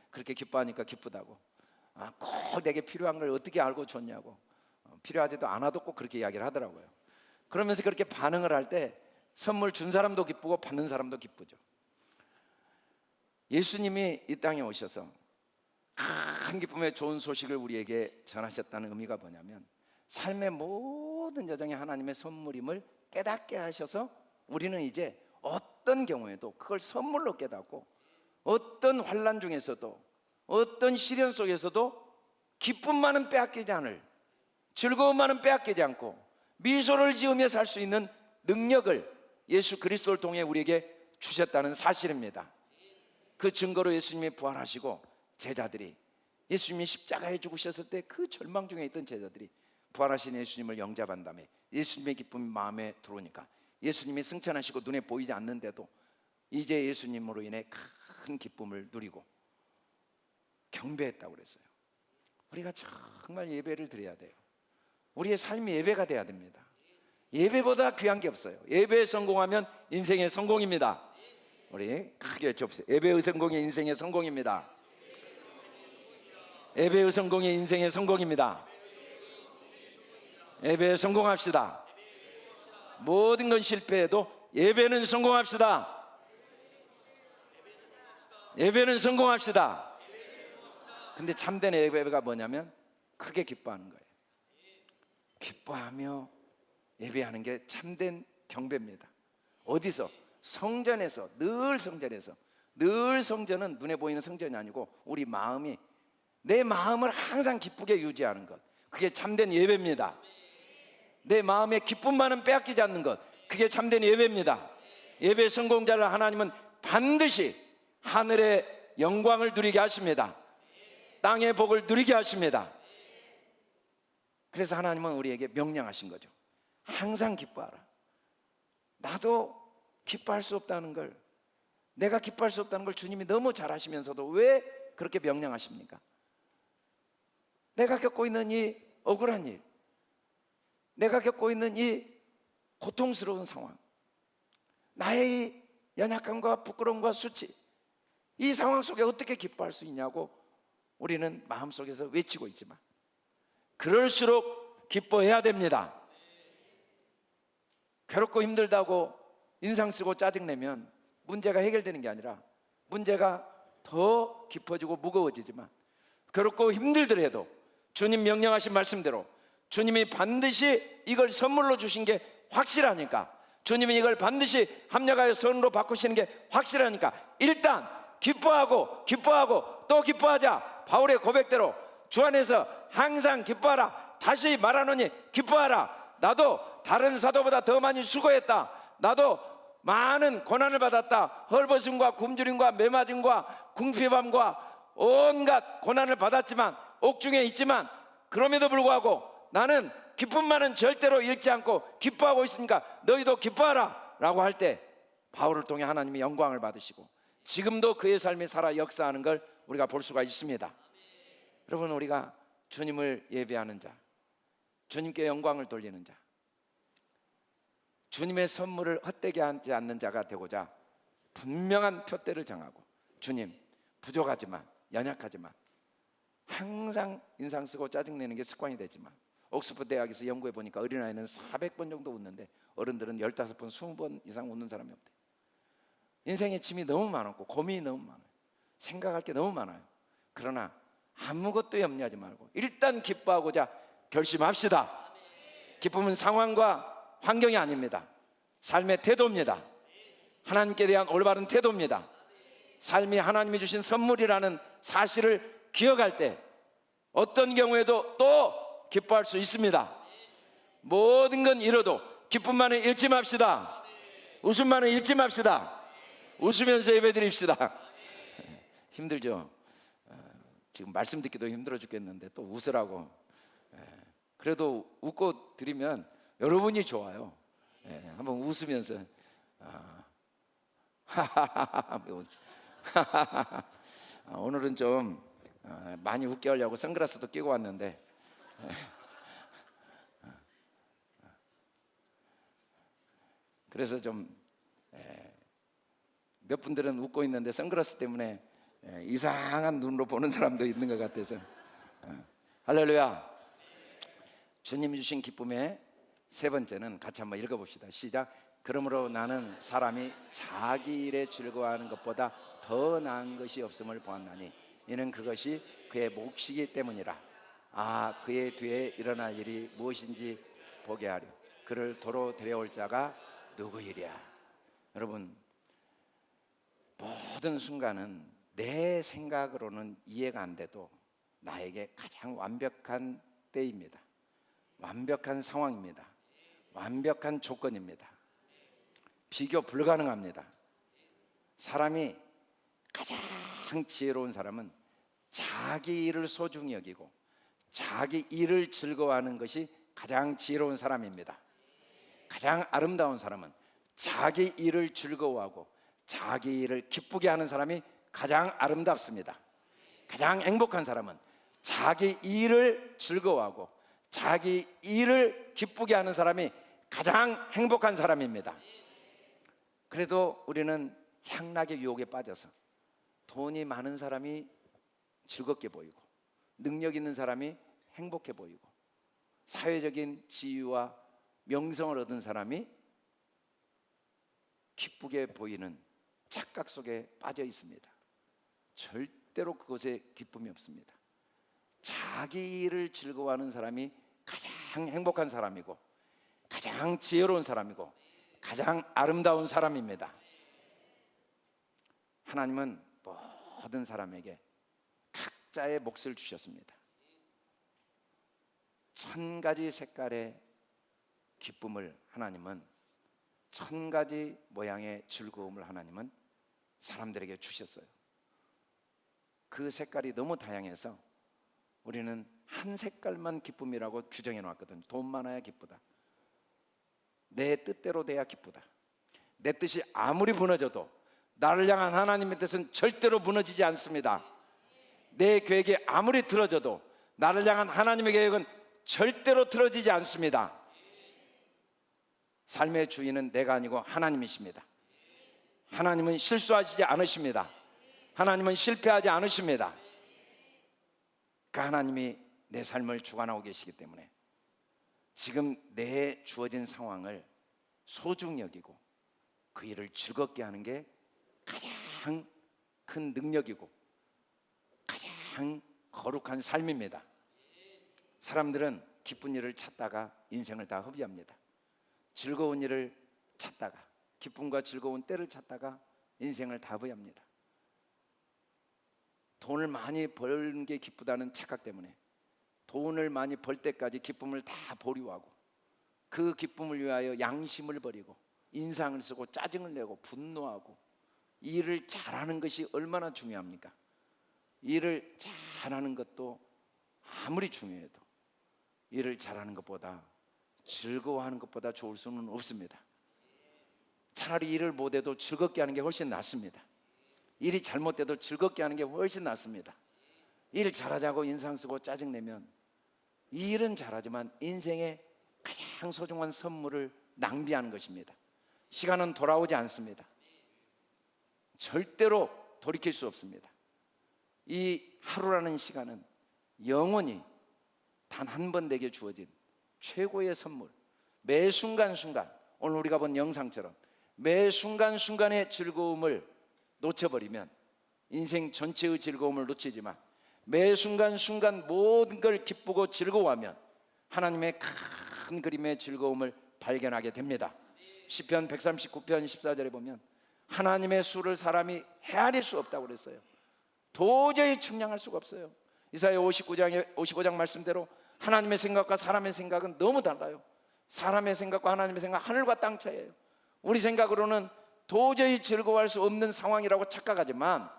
그렇게 기뻐하니까 기쁘다고, 꼭 내게 필요한 걸 어떻게 알고 줬냐고, 필요하지도 않아도 꼭 그렇게 이야기를 하더라고요. 그러면서 그렇게 반응을 할 때 선물 준 사람도 기쁘고 받는 사람도 기쁘죠. 예수님이 이 땅에 오셔서 큰 기쁨의 좋은 소식을 우리에게 전하셨다는 의미가 뭐냐면, 삶의 모든 여정에 하나님의 선물임을 깨닫게 하셔서 우리는 이제 어떤 경우에도 그걸 선물로 깨닫고 어떤 환난 중에서도 어떤 시련 속에서도 기쁨만은 빼앗기지 않을, 즐거움만은 빼앗기지 않고 미소를 지으며 살 수 있는 능력을 예수 그리스도를 통해 우리에게 주셨다는 사실입니다. 그 증거로 예수님이 부활하시고 제자들이, 예수님이 십자가에 죽으셨을 때 그 절망 중에 있던 제자들이 부활하신 예수님을 영접한 다음에 예수님의 기쁨이 마음에 들어오니까 예수님이 승천하시고 눈에 보이지 않는데도 이제 예수님으로 인해 큰 기쁨을 누리고 경배했다고 그랬어요. 우리가 정말 예배를 드려야 돼요. 우리의 삶이 예배가 돼야 됩니다. 예배보다 귀한 게 없어요. 예배에 성공하면 인생의 성공입니다. 우리 크게 외쳐보세요. 예배의 성공이 인생의 성공입니다. 예배의 성공이 인생의 성공입니다. 예배에 성공합시다. 모든 건 실패해도 예배는 성공합시다. 예배는 성공합시다. 근데 참된 예배가 뭐냐면 크게 기뻐하는 거예요. 기뻐하며 예배하는 게 참된 경배입니다. 어디서? 성전에서. 늘 성전에서. 늘 성전은 눈에 보이는 성전이 아니고 우리 마음이, 내 마음을 항상 기쁘게 유지하는 것, 그게 참된 예배입니다. 내 마음의 기쁨만은 빼앗기지 않는 것, 그게 참된 예배입니다. 예배 성공자를 하나님은 반드시 하늘의 영광을 누리게 하십니다. 땅의 복을 누리게 하십니다. 그래서 하나님은 우리에게 명령하신 거죠. 항상 기뻐하라. 나도 기뻐할 수 없다는 걸, 내가 기뻐할 수 없다는 걸 주님이 너무 잘 아시면서도 왜 그렇게 명령하십니까? 내가 겪고 있는 이 억울한 일, 내가 겪고 있는 이 고통스러운 상황, 나의 이 연약함과 부끄러움과 수치, 이 상황 속에 어떻게 기뻐할 수 있냐고 우리는 마음속에서 외치고 있지만 그럴수록 기뻐해야 됩니다. 괴롭고 힘들다고 인상 쓰고 짜증내면 문제가 해결되는 게 아니라 문제가 더 깊어지고 무거워지지만, 괴롭고 힘들더라도 주님 명령하신 말씀대로 주님이 반드시 이걸 선물로 주신 게 확실하니까, 주님이 이걸 반드시 합력하여 선으로 바꾸시는 게 확실하니까 일단 기뻐하고 또 기뻐하자. 바울의 고백대로 주 안에서 항상 기뻐하라. 다시 말하노니 기뻐하라. 나도 다른 사도보다 더 많이 수고했다. 나도 많은 고난을 받았다. 헐벗음과 굶주림과 매맞음과 궁핍함과 온갖 고난을 받았지만, 옥중에 있지만, 그럼에도 불구하고 나는 기쁨만은 절대로 잃지 않고 기뻐하고 있으니까 너희도 기뻐하라 라고 할 때 바울을 통해 하나님이 영광을 받으시고 지금도 그의 삶이 살아 역사하는 걸 우리가 볼 수가 있습니다. 여러분, 우리가 주님을 예배하는 자, 주님께 영광을 돌리는 자, 주님의 선물을 헛되게 하지 않는 자가 되고자 분명한 표대를 정하고, 주님 부족하지만, 연약하지만, 항상 인상 쓰고 짜증내는 게 습관이 되지만, 옥스퍼드 대학에서 연구해 보니까 어린아이는 400번 정도 웃는데 어른들은 15번, 20번 이상 웃는 사람이 없대요. 인생에 짐이 너무 많았고 고민이 너무 많아요. 생각할 게 너무 많아요. 그러나 아무것도 염려하지 말고 일단 기뻐하고자 결심합시다. 기쁨은 상황과 환경이 아닙니다. 삶의 태도입니다. 하나님께 대한 올바른 태도입니다. 삶이 하나님이 주신 선물이라는 사실을 기억할 때 어떤 경우에도 또 기뻐할 수 있습니다. 모든 건 잃어도 기쁨만은 잃지 맙시다. 웃음만은 잃지 맙시다. 웃으면서 예배드립시다. 힘들죠? 지금 말씀 듣기도 힘들어 죽겠는데 또 웃으라고. 그래도 웃고 드리면 여러분이 좋아요. 한번 웃으면서 오늘은 좀 많이 웃게 하려고 선글라스도 끼고 왔는데 그래서 좀 몇 분들은 웃고 있는데 선글라스 때문에 이상한 눈으로 보는 사람도 있는 것 같아서. 할렐루야. 주님이 주신 기쁨의 세 번째는 같이 한번 읽어봅시다. 시작. 그러므로 나는 사람이 자기 일에 즐거워하는 것보다 더 나은 것이 없음을 보았나니 이는 그것이 그의 몫이기 때문이라. 아, 그의 뒤에 일어날 일이 무엇인지 보게 하려. 그를 도로 데려올 자가 누구이랴. 여러분, 모든 순간은 내 생각으로는 이해가 안 돼도 나에게 가장 완벽한 때입니다. 완벽한 상황입니다. 완벽한 조건입니다. 비교 불가능합니다. 사람이 가장 지혜로운 사람은 자기 일을 소중히 여기고 자기 일을 즐거워하는 것이 가장 지혜로운 사람입니다. 가장 아름다운 사람은 자기 일을 즐거워하고 자기 일을 기쁘게 하는 사람이 가장 아름답습니다. 가장 행복한 사람은 자기 일을 즐거워하고 자기 일을 기쁘게 하는 사람이 가장 행복한 사람입니다. 그래도 우리는 향락의 유혹에 빠져서 돈이 많은 사람이 즐겁게 보이고 능력 있는 사람이 행복해 보이고 사회적인 지위와 명성을 얻은 사람이 기쁘게 보이는 착각 속에 빠져 있습니다. 절대로 그것에 기쁨이 없습니다. 자기 일을 즐거워하는 사람이 가장 행복한 사람이고 가장 지혜로운 사람이고 가장 아름다운 사람입니다. 하나님은 모든 사람에게 각자의 몫을 주셨습니다. 1000가지 색깔의 기쁨을 하나님은 1000가지 모양의 즐거움을 하나님은 사람들에게 주셨어요. 그 색깔이 너무 다양해서 우리는 한 색깔만 기쁨이라고 규정해 놨거든요. 돈 많아야 기쁘다. 내 뜻대로 돼야 기쁘다. 내 뜻이 아무리 무너져도 나를 향한 하나님의 뜻은 절대로 무너지지 않습니다. 내 계획이 아무리 틀어져도 나를 향한 하나님의 계획은 절대로 틀어지지 않습니다. 삶의 주인은 내가 아니고 하나님이십니다. 하나님은 실수하시지 않으십니다. 하나님은 실패하지 않으십니다. 그 하나님이 내 삶을 주관하고 계시기 때문에 지금 내 주어진 상황을 소중히 여기고 그 일을 즐겁게 하는 게 가장 큰 능력이고 가장 거룩한 삶입니다. 사람들은 기쁜 일을 찾다가 인생을 다 허비합니다. 즐거운 일을 찾다가 기쁨과 즐거운 때를 찾다가 인생을 다 허비합니다. 돈을 많이 버는 게 기쁘다는 착각 때문에 돈을 많이 벌 때까지 기쁨을 다 보류하고 그 기쁨을 위하여 양심을 버리고 인상을 쓰고 짜증을 내고 분노하고 일을 잘하는 것이 얼마나 중요합니까? 일을 잘하는 것도 아무리 중요해도 일을 잘하는 것보다 즐거워하는 것보다 좋을 수는 없습니다. 차라리 일을 못해도 즐겁게 하는 게 훨씬 낫습니다. 일이 잘못돼도 즐겁게 하는 게 훨씬 낫습니다. 일 잘하자고 인상 쓰고 짜증내면 이 일은 잘하지만 인생의 가장 소중한 선물을 낭비하는 것입니다. 시간은 돌아오지 않습니다. 절대로 돌이킬 수 없습니다. 이 하루라는 시간은 영원히 단 한 번 내게 주어진 최고의 선물, 매 순간순간 오늘 우리가 본 영상처럼 매 순간순간의 즐거움을 놓쳐버리면 인생 전체의 즐거움을 놓치지만 매 순간순간 모든 걸 기쁘고 즐거워하면 하나님의 큰 그림의 즐거움을 발견하게 됩니다. 시편 139편 14절에 보면 하나님의 수를 사람이 헤아릴 수 없다고 그랬어요. 도저히 측량할 수가 없어요. 이사야 55장 말씀대로 하나님의 생각과 사람의 생각은 너무 달라요. 사람의 생각과 하나님의 생각 하늘과 땅 차이예요. 우리 생각으로는 도저히 즐거워할 수 없는 상황이라고 착각하지만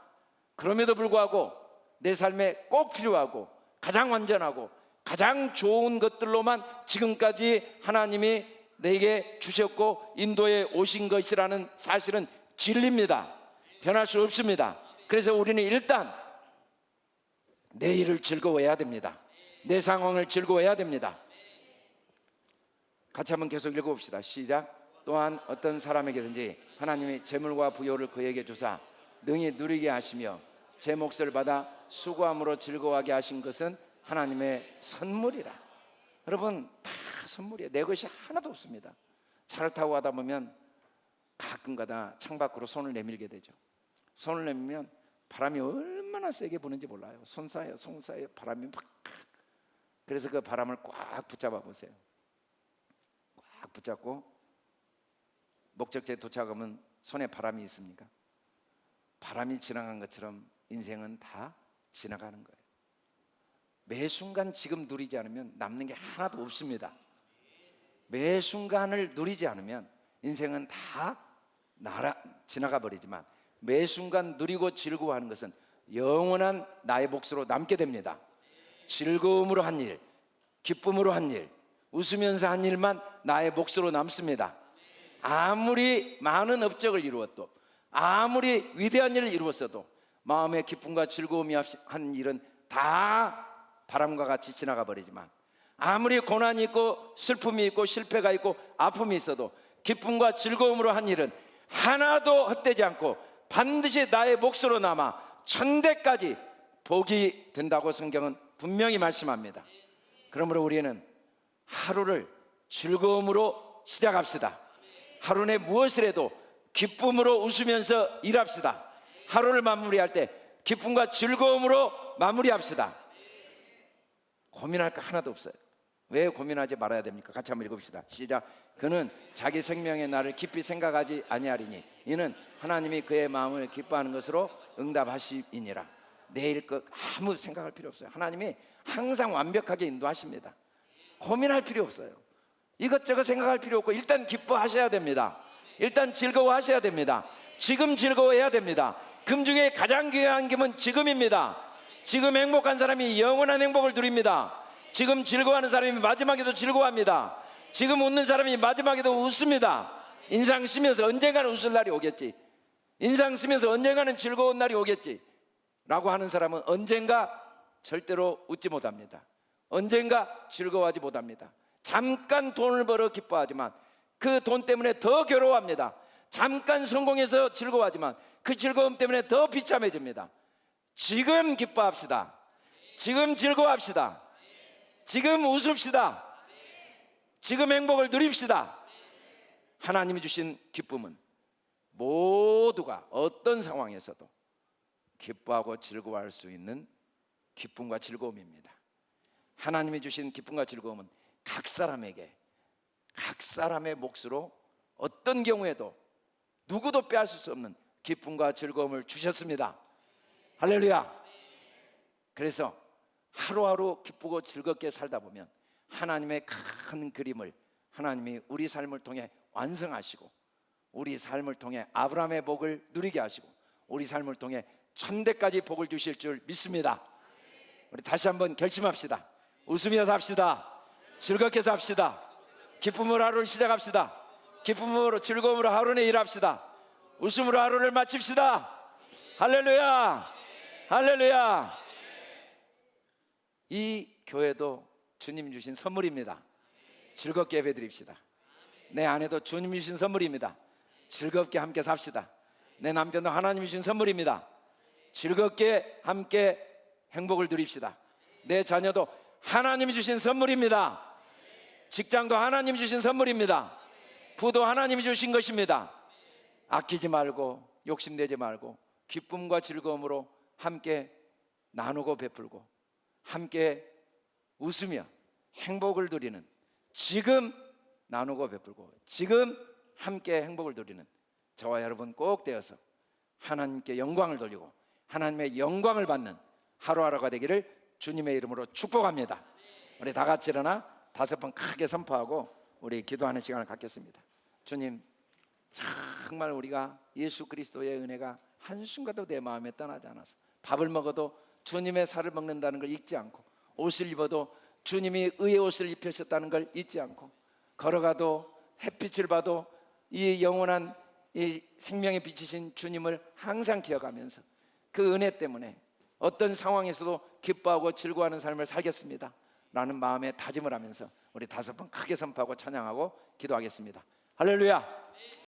그럼에도 불구하고 내 삶에 꼭 필요하고 가장 완전하고 가장 좋은 것들로만 지금까지 하나님이 내게 주셨고 인도해 오신 것이라는 사실은 진리입니다. 변할 수 없습니다. 그래서 우리는 일단 내 일을 즐거워해야 됩니다. 내 상황을 즐거워해야 됩니다. 같이 한번 계속 읽어봅시다. 시작. 또한 어떤 사람에게든지 하나님이 재물과 부요를 그에게 주사 능히 누리게 하시며 제 몫을 받아 수고함으로 즐거워하게 하신 것은 하나님의 선물이라. 여러분, 다 선물이에요. 내 것이 하나도 없습니다. 차를 타고 가다 보면 가끔가다 창밖으로 손을 내밀게 되죠. 손을 내밀면 바람이 얼마나 세게 부는지 몰라요. 손 사이에 바람이 막 그래서 그 바람을 꽉 붙잡아 보세요. 꽉 붙잡고 목적지에 도착하면 손에 바람이 있습니까? 바람이 지나간 것처럼 인생은 다 지나가는 거예요. 매 순간 지금 누리지 않으면 남는 게 하나도 없습니다. 매 순간을 누리지 않으면 인생은 다 지나가 버리지만, 매 순간 누리고 즐거워하는 것은 영원한 나의 몫으로 남게 됩니다. 즐거움으로 한 일, 기쁨으로 한 일, 웃으면서 한 일만 나의 몫으로 남습니다. 아무리 많은 업적을 이루어도, 아무리 위대한 일을 이루었어도 마음의 기쁨과 즐거움이 한 일은 다 바람과 같이 지나가 버리지만, 아무리 고난이 있고 슬픔이 있고 실패가 있고 아픔이 있어도 기쁨과 즐거움으로 한 일은 하나도 헛되지 않고 반드시 나의 몫으로 남아 천대까지 복이 된다고 성경은 분명히 말씀합니다. 그러므로 우리는 하루를 즐거움으로 시작합시다. 하루 내 무엇을 해도 기쁨으로 웃으면서 일합시다. 하루를 마무리할 때 기쁨과 즐거움으로 마무리합시다. 고민할 거 하나도 없어요. 왜 고민하지 말아야 됩니까? 같이 한번 읽읍시다. 시작. 그는 자기 생명의 날을 깊이 생각하지 아니하리니 이는 하나님이 그의 마음을 기뻐하는 것으로 응답하시이니라. 내일 것 아무 생각할 필요 없어요. 하나님이 항상 완벽하게 인도하십니다. 고민할 필요 없어요. 이것저것 생각할 필요 없고 일단 기뻐하셔야 됩니다. 일단 즐거워하셔야 됩니다. 지금 즐거워해야 됩니다. 금 중에 가장 귀한 금은 지금입니다. 지금 행복한 사람이 영원한 행복을 누립니다. 지금 즐거워하는 사람이 마지막에도 즐거워합니다. 지금 웃는 사람이 마지막에도 웃습니다. 인상 쓰면서 언젠가는 웃을 날이 오겠지, 인상 쓰면서 언젠가는 즐거운 날이 오겠지 라고 하는 사람은 언젠가 절대로 웃지 못합니다. 언젠가 즐거워하지 못합니다. 잠깐 돈을 벌어 기뻐하지만 그 돈 때문에 더 괴로워합니다. 잠깐 성공해서 즐거워하지만 그 즐거움 때문에 더 비참해집니다. 지금 기뻐합시다. 지금 즐거워합시다. 지금 웃읍시다. 지금 행복을 누립시다. 하나님이 주신 기쁨은 모두가 어떤 상황에서도 기뻐하고 즐거워할 수 있는 기쁨과 즐거움입니다. 하나님이 주신 기쁨과 즐거움은 각 사람에게 각 사람의 몫으로 어떤 경우에도 누구도 빼앗을 수 없는 기쁨과 즐거움을 주셨습니다. 할렐루야. 그래서 하루하루 기쁘고 즐겁게 살다 보면 하나님의 큰 그림을 하나님이 우리 삶을 통해 완성하시고, 우리 삶을 통해 아브라함의 복을 누리게 하시고, 우리 삶을 통해 천대까지 복을 주실 줄 믿습니다. 우리 다시 한번 결심합시다. 웃으며 삽시다. 즐겁게 삽시다. 기쁨으로 하루를 시작합시다. 기쁨으로 즐거움으로 하루를 일합시다. 웃음으로 하루를 마칩시다. 할렐루야. 할렐루야. 이 교회도 주님 주신 선물입니다. 즐겁게 예배드립시다. 내 아내도 주님 주신 선물입니다. 즐겁게 함께 삽시다. 내 남편도 하나님 주신 선물입니다. 즐겁게 함께 행복을 누립시다. 내 자녀도 하나님이 주신 선물입니다. 직장도 하나님이 주신 선물입니다. 부도 하나님이 주신 것입니다. 아끼지 말고 욕심내지 말고 기쁨과 즐거움으로 함께 나누고 베풀고 함께 웃으며 행복을 누리는, 지금 나누고 베풀고 지금 함께 행복을 누리는 저와 여러분 꼭 되어서 하나님께 영광을 돌리고 하나님의 영광을 받는 하루하루가 되기를 주님의 이름으로 축복합니다. 우리 다 같이 일어나 5번 크게 선포하고 우리 기도하는 시간을 갖겠습니다. 주님, 정말 우리가 예수 그리스도의 은혜가 한순간도 내 마음에 떠나지 않아서 밥을 먹어도 주님의 살을 먹는다는 걸 잊지 않고, 옷을 입어도 주님이 의의 옷을 입으셨다는 걸 잊지 않고, 걸어가도 햇빛을 봐도 이 영원한 이 생명의 빛이신 주님을 항상 기억하면서 그 은혜 때문에 어떤 상황에서도 기뻐하고 즐거워하는 삶을 살겠습니다 라는 마음에 다짐을 하면서 우리 5번 크게 선포하고 찬양하고 기도하겠습니다. 할렐루야.